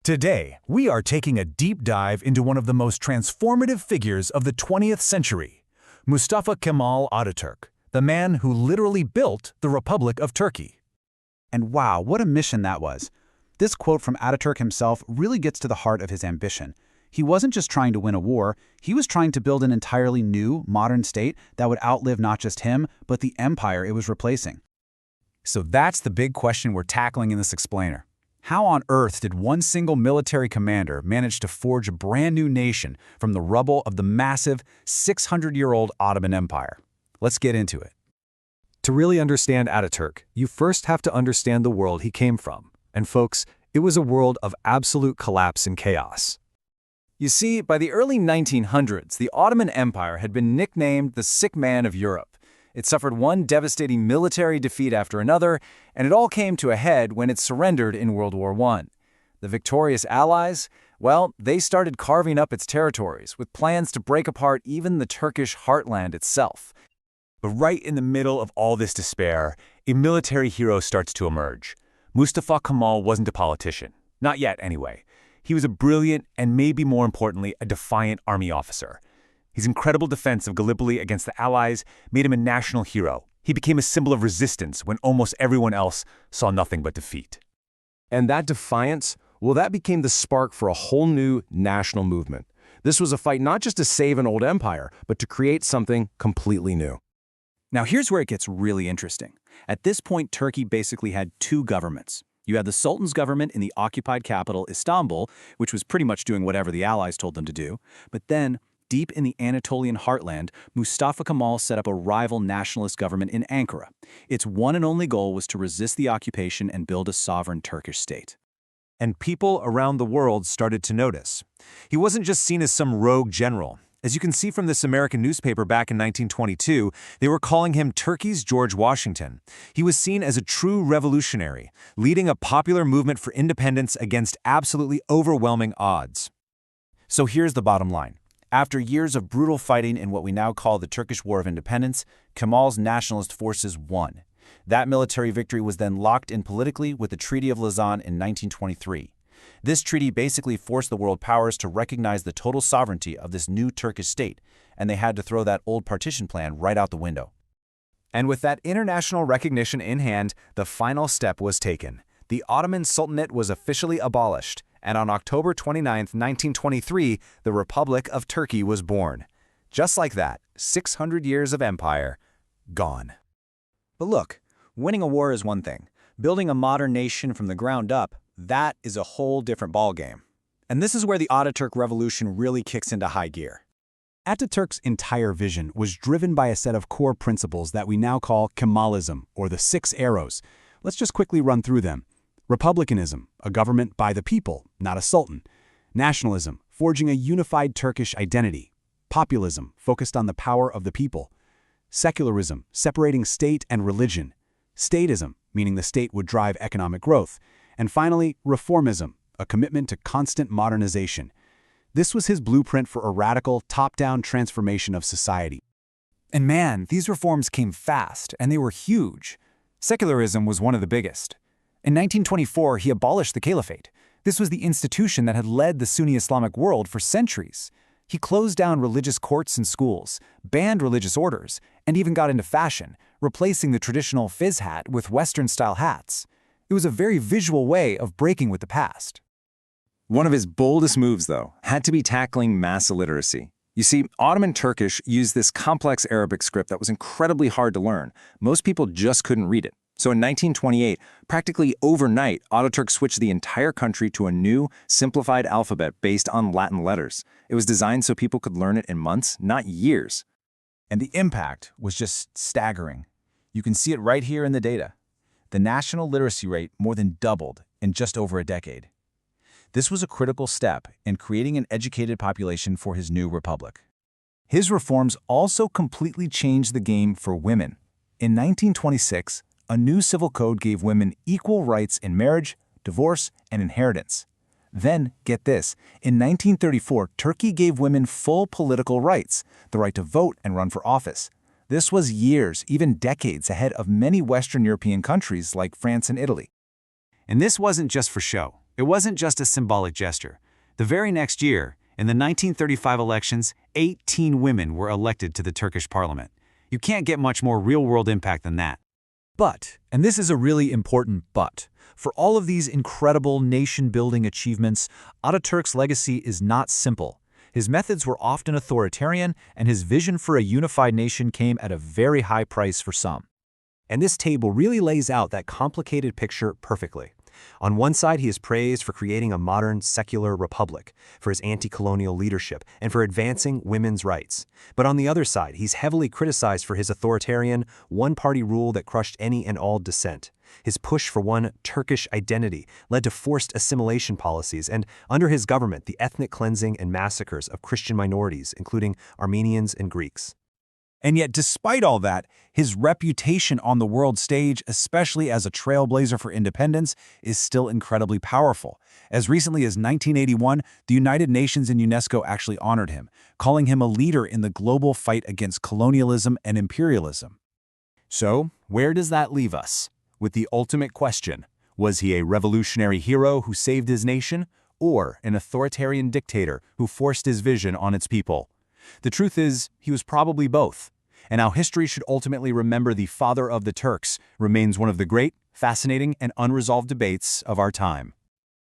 Today, we are taking a deep dive into one of the most transformative figures of the 20th century, Mustafa Kemal Atatürk, the man who literally built the Republic of Turkey. And wow, what a mission that was. This quote from Ataturk himself really gets to the heart of his ambition. He wasn't just trying to win a war, he was trying to build an entirely new, modern state that would outlive not just him, but the empire it was replacing. So that's the big question we're tackling in this explainer. How on earth did one single military commander manage to forge a brand new nation from the rubble of the massive 600-year-old Ottoman Empire? Let's get into it. To really understand Ataturk, you first have to understand the world he came from. And folks, it was a world of absolute collapse and chaos. You see, by the early 1900s, the Ottoman Empire had been nicknamed the sick man of Europe. It suffered one devastating military defeat after another, and it all came to a head when it surrendered in World War I. The victorious Allies, well, they started carving up its territories, with plans to break apart even the Turkish heartland itself. But right in the middle of all this despair, a military hero starts to emerge. Mustafa Kemal wasn't a politician. Not yet, anyway. He was a brilliant, and maybe more importantly, a defiant army officer. His incredible defense of Gallipoli against the Allies made him a national hero. He became a symbol of resistance when almost everyone else saw nothing but defeat. And that defiance, well, that became the spark for a whole new national movement. This was a fight not just to save an old empire, but to create something completely new. Now here's where it gets really interesting. At this point, Turkey basically had two governments. You had the Sultan's government in the occupied capital, Istanbul, which was pretty much doing whatever the Allies told them to do. But then, deep in the Anatolian heartland, Mustafa Kemal set up a rival nationalist government in Ankara. Its one and only goal was to resist the occupation and build a sovereign Turkish state. And people around the world started to notice. He wasn't just seen as some rogue general. As you can see from this American newspaper back in 1922, they were calling him Turkey's George Washington. He was seen as a true revolutionary, leading a popular movement for independence against absolutely overwhelming odds. So here's the bottom line. After years of brutal fighting in what we now call the Turkish War of Independence, Kemal's nationalist forces won. That military victory was then locked in politically with the Treaty of Lausanne in 1923. This treaty basically forced the world powers to recognize the total sovereignty of this new Turkish state, and they had to throw that old partition plan right out the window. And with that international recognition in hand, the final step was taken. The Ottoman Sultanate was officially abolished, and on October 29, 1923, the Republic of Turkey was born. Just like that, 600 years of empire, gone. But look, winning a war is one thing. Building a modern nation from the ground up, that is a whole different ballgame. And this is where the Ataturk revolution really kicks into high gear. Ataturk's entire vision was driven by a set of core principles that we now call Kemalism, or the 6 arrows. Let's just quickly run through them. Republicanism, a government by the people, not a sultan. Nationalism, forging a unified Turkish identity. Populism, focused on the power of the people. Secularism, separating state and religion. Statism, meaning the state would drive economic growth. And finally, reformism, a commitment to constant modernization. This was his blueprint for a radical, top-down transformation of society. And man, these reforms came fast, and they were huge. Secularism was one of the biggest. In 1924, he abolished the caliphate. This was the institution that had led the Sunni Islamic world for centuries. He closed down religious courts and schools, banned religious orders, and even got into fashion, replacing the traditional fez hat with Western-style hats. It was a very visual way of breaking with the past. One of his boldest moves, though, had to be tackling mass illiteracy. You see, Ottoman Turkish used this complex Arabic script that was incredibly hard to learn. Most people just couldn't read it. So in 1928, practically overnight, Ataturk switched the entire country to a new, simplified alphabet based on Latin letters. It was designed so people could learn it in months, not years. And the impact was just staggering. You can see it right here in the data. The national literacy rate more than doubled in just over a decade. This was a critical step in creating an educated population for his new republic. His reforms also completely changed the game for women. In 1926, a new civil code gave women equal rights in marriage, divorce, and inheritance. Then, get this, in 1934, Turkey gave women full political rights, the right to vote and run for office. This was years, even decades ahead of many Western European countries like France and Italy. And this wasn't just for show. It wasn't just a symbolic gesture. The very next year, in the 1935 elections, 18 women were elected to the Turkish parliament. You can't get much more real-world impact than that. But, and this is a really important but, for all of these incredible nation-building achievements, Ataturk's legacy is not simple. His methods were often authoritarian, and his vision for a unified nation came at a very high price for some. And this table really lays out that complicated picture perfectly. On one side, he is praised for creating a modern, secular republic, for his anti-colonial leadership, and for advancing women's rights. But on the other side, he's heavily criticized for his authoritarian, one-party rule that crushed any and all dissent. His push for one Turkish identity led to forced assimilation policies, and under his government, the ethnic cleansing and massacres of Christian minorities, including Armenians and Greeks. And yet, despite all that, his reputation on the world stage, especially as a trailblazer for independence, is still incredibly powerful. As recently as 1981, the United Nations and UNESCO actually honored him, calling him a leader in the global fight against colonialism and imperialism. So, where does that leave us? With the ultimate question, was he a revolutionary hero who saved his nation, or an authoritarian dictator who forced his vision on its people? The truth is, he was probably both. And how history should ultimately remember the father of the Turks remains one of the great, fascinating, and unresolved debates of our time.